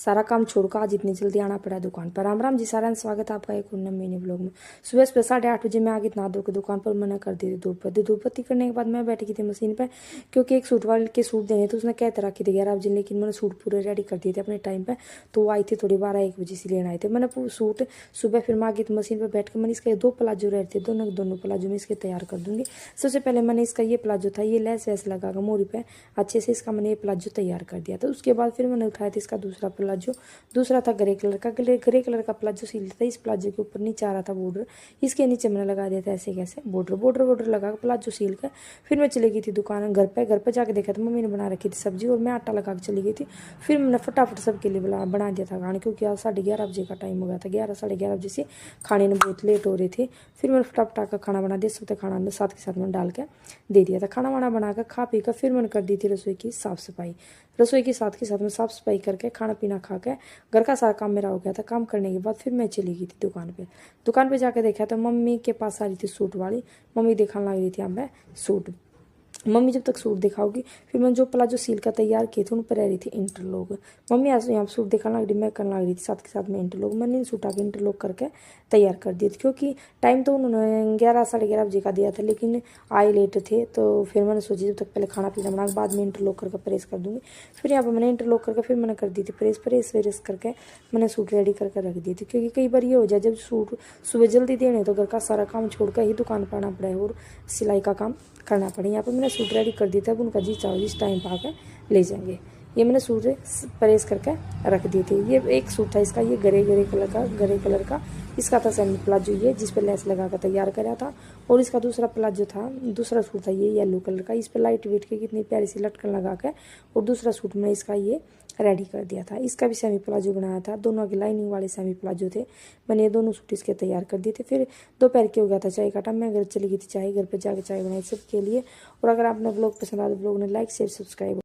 सारा काम छोड़कर आज इतनी जल्दी आना पड़ा दुकान पर। राम राम जी सारा, स्वागत है आपका एक मिनी ब्लॉग में। सुबह सुबह 8:30 बजे मैं आ गई नहा धो के दुकान पर। मना कर दी थी धूप बत्ती करने के बाद मैं बैठी की थी मशीन पर, क्योंकि एक सूट वाले के सूट देने थे। उसने कहते रखी थी 11 बजे, लेकिन मैंने सूट पूरे रेडी कर दिए थे अपने टाइम पर। तो वो आई थी थोड़ी 12-1 बजे से लेने आए थे। मैंने सूट सुबह फिर मैं आ गई थी मशीन पर बैठ कर। मैंने इसके 2 प्लाजो रह थे, दोनों प्लाजो में इसके तैयार कर दूंगी। सबसे पहले मैंने इसका ये प्लाजो था, ये लेस वैस लगा कर मोरी पे अच्छे से इसका मैंने ये प्लाजो तैयार कर दिया था। उसके बाद फिर मैंने उठाया था इसका दूसरा प्लाजो। दूसरा था ग्रे कलर का, ग्रे कलर का प्लाजो सिल था। इस प्लाजो के ऊपर नीचे आ रहा था बॉर्डर, इसके नीचे मैंने लगा दिया था ऐसे कैसे बॉर्डर लगा कर प्लाजो सिल कर फिर मैं चली गई थी दुकान। घर पे जाके देखा था मम्मी ने बना रखी थी सब्जी और मैं आटा लगा के चली गई थी। फिर मैंने फटाफट सबके लिए बना दिया था खाने, क्योंकि आज 11:30 बजे का टाइम हो गया था। 11-11:30 बजे से खाने में बहुत लेट हो रहे थे। फिर मैंने फटाफट आकर खाना बना दिया। सब खाना साथ के साथ मैंने डाल के दे दिया था। खाना वाना बनाकर खा पी कर फिर मैंने कर दी थी रसोई की साफ़ सफाई। रसोई के साथ में साफ़ सफाई करके खाना पीना खा के घर का सारा काम मेरा हो गया था। काम करने के बाद फिर मैं चली गई थी दुकान पे जाकर देखा तो मम्मी के पास आ रही थी सूट वाली। मम्मी दिखाने लग रही थी हमें सूट। मम्मी जब तक सूट दिखाओगी फिर मैंने जो प्लाजो सील का तैयार किए थे उन पर रह रही थी इंटरलॉक। मम्मी आज यहाँ सूट दिखाने लग रही, मैं करने लग रही थी साथ के साथ में इंटरलॉक। मैंने इन सूट आके इंटरलॉक करके तैयार कर दिए थे, क्योंकि टाइम तो उन्होंने 11-11:30 बजे का दिया था, लेकिन आए लेट थे। तो फिर मैंने सोची जब तक पहले खाना पीना बना के बाद में इंटरलॉक करके प्रेस कर दूँगी। फिर यहाँ पर मैंने इंटरलॉक करके फिर मैंने कर दी थी प्रेस करके मैंने सूट रेडी करके रख दिए थे। क्योंकि कई बार ये हो जाए जब सूट सुबह जल्दी देने तो घर का सारा काम छोड़ कर ही दुकान पर आना पड़े और सिलाई का काम करना पड़े। यहाँ पर मैंने सूट रेडी कर दिया था। अब उनका जी चाहो जिस टाइम पर आकर ले जाएंगे। ये मैंने सूट प्रेस करके रख दिए थे। ये एक सूट था इसका, ये ग्रे कलर का इसका था सेमी प्लाजो, ये जिस पर लेस लगा कर तैयार कराया था। और इसका दूसरा प्लाजो था, दूसरा सूट था ये येलो कलर का। इस पर लाइट वेट की कितनी प्यारी सी लटकन लगा कर और दूसरा सूट में इसका ये रेडी कर दिया था। इसका भी सेमी प्लाजो बनाया था। दोनों के लाइनिंग वाले सेमी प्लाजो थे। मैंने ये दोनों सूट इसके तैयार कर दिए थे। फिर दोपहर के हो गया था चाय का टाइम। मैं घर चली गई थी चाय, घर पर जाकर चाय बनाई सबके लिए। और अगर आपने ब्लॉग पसंद आया तो ब्लॉग ने लाइक शेयर सब्सक्राइब